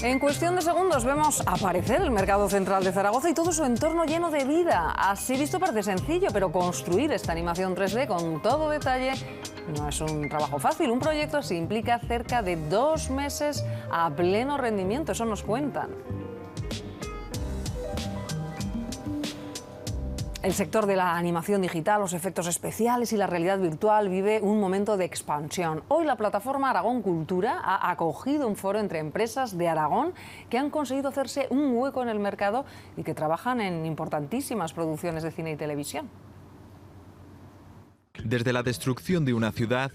En cuestión de segundos vemos aparecer el mercado central de Zaragoza y todo su entorno lleno de vida. Así visto parece sencillo, pero construir esta animación 3D con todo detalle no es un trabajo fácil. Un proyecto así implica cerca de 2 meses a pleno rendimiento, eso nos cuentan. El sector de la animación digital, los efectos especiales y la realidad virtual vive un momento de expansión. Hoy la plataforma Aragón Cultura ha acogido un foro entre empresas de Aragón que han conseguido hacerse un hueco en el mercado y que trabajan en importantísimas producciones de cine y televisión. Desde la destrucción de una ciudad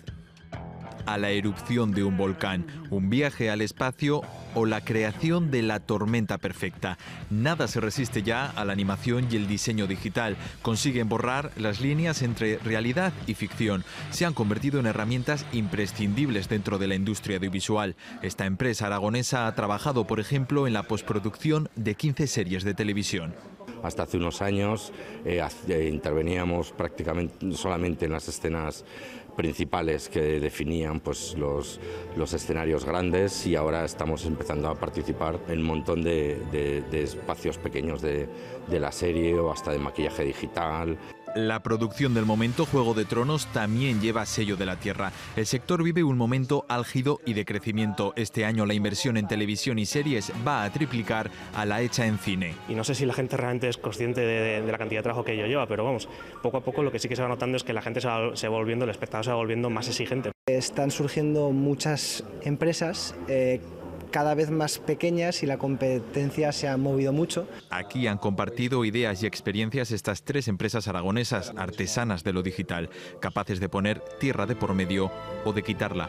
a la erupción de un volcán, un viaje al espacio o la creación de la tormenta perfecta. Nada se resiste ya a la animación y el diseño digital. Consiguen borrar las líneas entre realidad y ficción. Se han convertido en herramientas imprescindibles dentro de la industria audiovisual. Esta empresa aragonesa ha trabajado, por ejemplo, en la postproducción de 15 series de televisión. Hasta hace unos años interveníamos prácticamente solamente en las escenas principales que definían pues, los escenarios grandes, y ahora estamos empezando a participar en un montón de espacios pequeños de la serie o hasta de maquillaje digital. La producción del momento, Juego de Tronos, también lleva sello de la tierra. El sector vive un momento álgido y de crecimiento. Este año la inversión en televisión y series va a triplicar a la hecha en cine. Y no sé si la gente realmente es consciente de la cantidad de trabajo que ello lleva, pero vamos, poco a poco lo que sí que se va notando es que la gente se va volviendo, el espectador se va volviendo más exigente. Están surgiendo muchas empresas cada vez más pequeñas y la competencia se ha movido mucho. Aquí han compartido ideas y experiencias estas 3 empresas aragonesas, artesanas de lo digital, capaces de poner tierra de por medio o de quitarla.